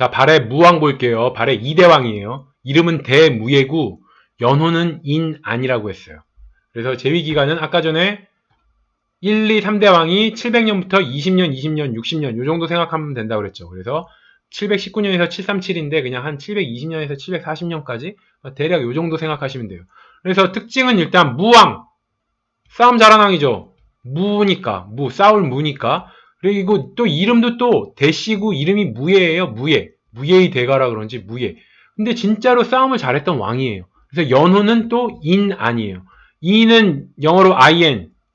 자, 발의 무왕 볼게요. 발의 이대왕이에요. 이름은 대무예고 연호는 인안이라고 했어요. 그래서 재위기간은 아까 전에 1, 2, 3대 왕이 700년부터 20년, 20년, 60년 요 정도 생각하면 된다고 그랬죠. 그래서 719년에서 737인데 그냥 한 720년에서 740년까지 대략 요 정도 생각하시면 돼요. 그래서 특징은 일단 무왕, 싸움 잘하는 왕이죠. 무니까, 싸울 무니까. 그리고 또 이름도 또 대시고 이름이 무예예요. 무예의 대가라 그런지 무예. 근데 진짜로 싸움을 잘했던 왕이에요. 그래서 연호는 또 인안이에요. 인은 영어로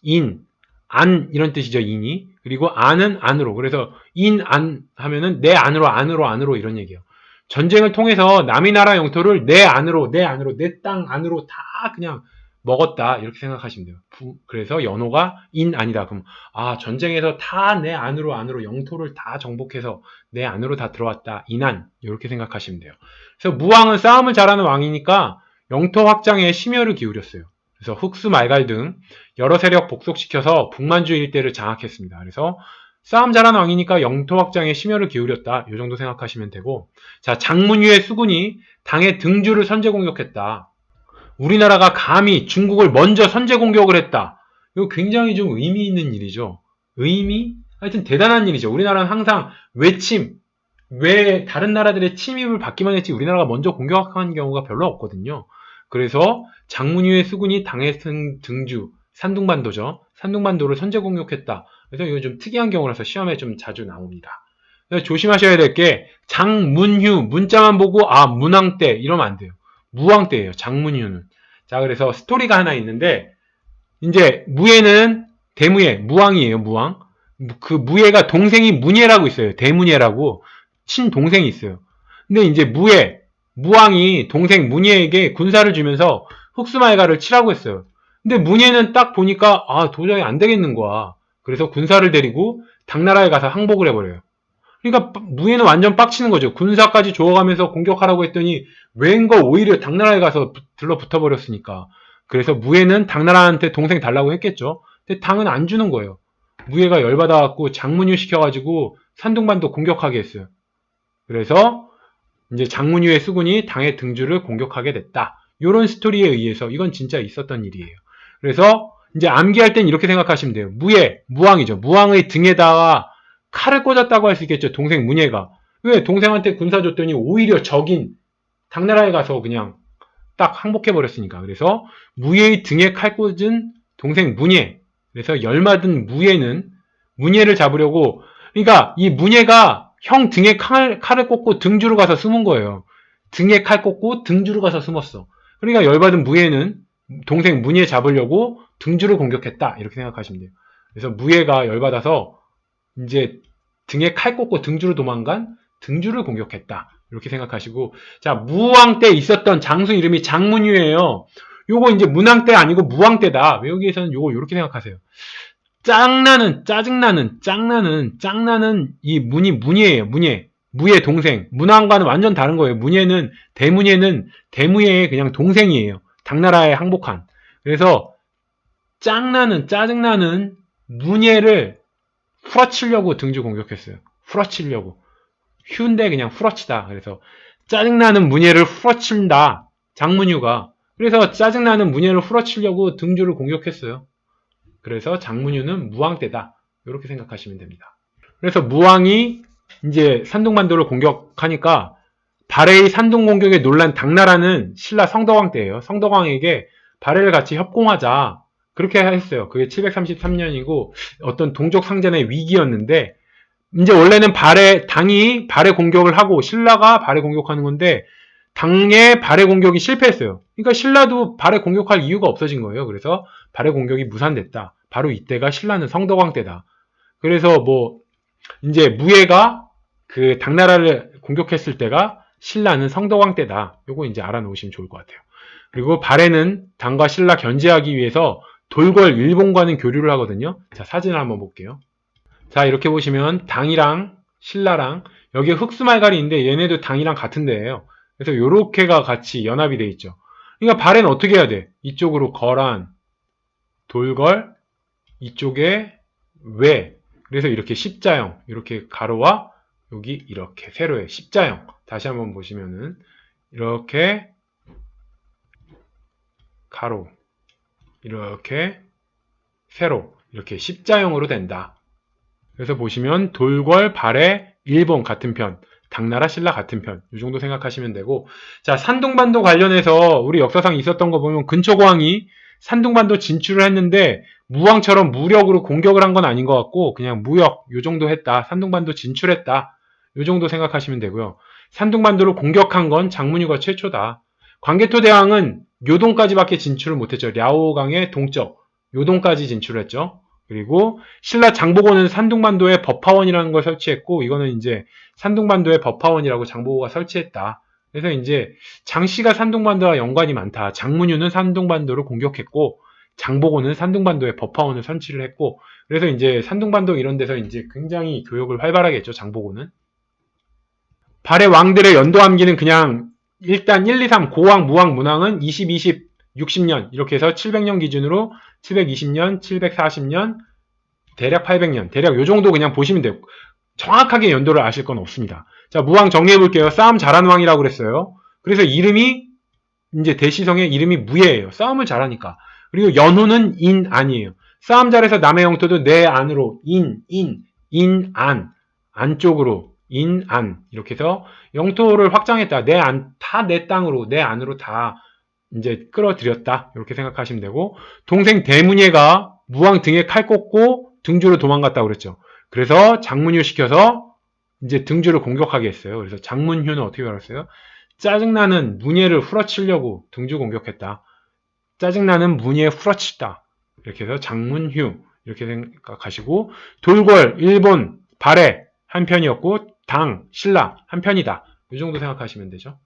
in, 안 이런 뜻이죠. 인이. 그리고 안은 안으로. 그래서 인안 하면은 내 안으로 이런 얘기예요. 전쟁을 통해서 남의 나라 영토를 내 안으로 내 땅 안으로 다 그냥 먹었다 이렇게 생각하시면 돼요. 그래서 연호가 인안이다. 그럼 전쟁에서 다 내 안으로 영토를 다 정복해서 내 안으로 다 들어왔다. 인안 이렇게 생각하시면 돼요. 그래서 무왕은 싸움을 잘하는 왕이니까 영토 확장에 심혈을 기울였어요. 그래서 흑수 말갈 등 여러 세력 복속시켜서 북만주 일대를 장악했습니다. 그래서 싸움 잘하는 왕이니까 영토 확장에 심혈을 기울였다. 이 정도 생각하시면 되고, 자, 장문유의 수군이 당의 등주를 선제 공격했다. 우리나라가 감히 중국을 먼저 선제 공격을 했다. 이거 굉장히 좀 의미 있는 일이죠. 하여튼 대단한 일이죠. 우리나라는 항상 왜 다른 나라들의 침입을 받기만 했지 우리나라가 먼저 공격한 경우가 별로 없거든요. 그래서 장문유의 수군이 당의 등주, 산둥반도죠. 산둥반도를 선제 공격했다. 그래서 이거 좀 특이한 경우라서 시험에 좀 자주 나옵니다. 조심하셔야 될 게 장문휴 문자만 보고 문왕 때 이러면 안 돼요. 무왕 때예요. 장문휴는. 자, 그래서 스토리가 하나 있는데 이제 무예는 대무예, 무왕이에요. 무왕. 그 무예가 동생이 문예라고 있어요. 대문예라고 친동생이 있어요. 근데 이제 무왕이 동생 문예에게 군사를 주면서 흑수말가를 치라고 했어요. 근데 문예는 딱 보니까 도저히 안 되겠는 거야. 그래서 군사를 데리고 당나라에 가서 항복을 해버려요. 그러니까 무예는 완전 빡치는 거죠. 군사까지 조어가면서 공격하라고 했더니 웬거 오히려 당나라에 가서 들러붙어 버렸으니까. 그래서 무예는 당나라한테 동생 달라고 했겠죠. 근데 당은 안 주는 거예요. 무예가 열받아갖고 장문유 시켜가지고 산둥반도 공격하게 했어요. 그래서 이제 장문유의 수군이 당의 등주를 공격하게 됐다. 이런 스토리에 의해서 이건 진짜 있었던 일이에요. 그래서 이제 암기할 땐 이렇게 생각하시면 돼요. 무왕이죠. 무왕의 등에다가 칼을 꽂았다고 할 수 있겠죠. 동생 문예가. 왜? 동생한테 군사 줬더니 오히려 적인 당나라에 가서 그냥 딱 항복해버렸으니까. 그래서 무예의 등에 칼 꽂은 동생 문예. 그래서 열맞은 무예는 문예를 잡으려고, 그러니까 이 문예가 형 등에 칼을 꽂고 등주로 가서 숨은 거예요. 등에 칼 꽂고 등주로 가서 숨었어. 그러니까 열받은 무예는 동생 문예 잡으려고 등주를 공격했다. 이렇게 생각하시면 돼요. 그래서 무예가 열받아서 이제 등에 칼 꽂고 등주로 도망간 등주를 공격했다. 이렇게 생각하시고, 자, 무왕 때 있었던 장수 이름이 장문유예요. 요거 이제 문왕 때 아니고 무왕 때다. 외우기에서는 요거 이렇게 생각하세요. 짜증나는 이 문예예요. 무예 동생. 문왕과는 완전 다른 거예요. 대무예는 대무예의 그냥 동생이에요. 당나라에 항복한. 그래서 짜증나는 문예를 후려치려고 등주 공격했어요. 후려치려고. 휴인데 그냥 후려치다. 그래서 짜증나는 문예를 후려친다. 장문유가. 그래서 짜증나는 문예를 후려치려고 등주를 공격했어요. 그래서 장문유는 무왕 때다. 이렇게 생각하시면 됩니다. 그래서 무왕이 이제 산둥반도를 공격하니까 발해의 산둥 공격에 놀란 당나라는 신라 성덕왕 때예요. 성덕왕에게 발해를 같이 협공하자. 그렇게 했어요. 그게 733년이고 어떤 동족 상전의 위기였는데 이제 원래는 당이 발해 공격을 하고 신라가 발해 공격하는 건데 당의 발해 공격이 실패했어요. 그러니까 신라도 발해 공격할 이유가 없어진 거예요. 그래서 발해 공격이 무산됐다. 바로 이때가 신라는 성덕왕 때다. 그래서 이제 무예가 그 당나라를 공격했을 때가 신라는 성덕왕 때다. 요거 이제 알아놓으시면 좋을 것 같아요. 그리고 발해는 당과 신라 견제하기 위해서 돌궐 일본과는 교류를 하거든요. 자, 사진을 한번 볼게요. 자, 이렇게 보시면 당이랑 신라랑 여기에 흑수말갈이 있는데 얘네도 당이랑 같은 데예요. 그래서 요렇게가 같이 연합이 돼 있죠. 그러니까 발해는 어떻게 해야 돼? 이쪽으로 거란, 돌궐, 이쪽에 외. 그래서 이렇게 십자형, 이렇게 가로와 여기 이렇게 세로의 십자형. 다시 한번 보시면은 이렇게 가로, 이렇게 세로, 이렇게 십자형으로 된다. 그래서 보시면 돌궐, 발해, 일본 같은 편, 당나라, 신라 같은 편, 이 정도 생각하시면 되고, 자, 산둥반도 관련해서 우리 역사상 있었던 거 보면 근초고왕이 산둥반도 진출을 했는데 무왕처럼 무력으로 공격을 한 건 아닌 것 같고 그냥 무역 요 정도 했다. 산둥반도 진출했다. 요 정도 생각하시면 되고요. 산둥반도를 공격한 건 장문유가 최초다. 광개토 대왕은 요동까지밖에 진출을 못했죠. 랴오강의 동쪽 요동까지 진출했죠. 그리고 신라 장보고는 산둥반도에 법화원이라는 걸 설치했고 이거는 이제 산둥반도에 법화원이라고 장보고가 설치했다. 그래서 이제 장씨가 산둥반도와 연관이 많다. 장문유는 산둥반도를 공격했고 장보고는 산둥반도에 법화원을 설치를 했고 그래서 이제 산둥반도 이런 데서 이제 굉장히 교역을 활발하게 했죠. 장보고는. 발해 왕들의 연도 암기는 그냥 일단 1, 2, 3 고왕, 무왕, 문왕은 20, 20, 60년 이렇게 해서 700년 기준으로 720년, 740년, 대략 800년, 대략 요 정도 그냥 보시면 돼요. 정확하게 연도를 아실 건 없습니다. 자, 무왕 정리해 볼게요. 싸움 잘하는 왕이라고 그랬어요. 그래서 이름이 이제 대시성의 이름이 무예예요. 싸움을 잘하니까. 그리고 연호는 인, 안이에요. 싸움 잘해서 남의 영토도 내 안으로 인, 안쪽으로 인, 안 이렇게 해서 영토를 확장했다. 내 안, 다 내 땅으로 내 안으로 다 이제 끌어들였다. 이렇게 생각하시면 되고 동생 대문예가 무왕 등에 칼 꽂고 등주로 도망갔다고 그랬죠. 그래서 장문유 시켜서 이제 등주를 공격하게 했어요. 그래서 장문휴는 어떻게 말했어요? 짜증나는 문예를 후려치려고 등주 공격했다. 짜증나는 문예 후려치다. 이렇게 해서 장문휴 이렇게 생각하시고 돌궐 일본 발해 한 편이었고 당 신라 한 편이다. 이 정도 생각하시면 되죠.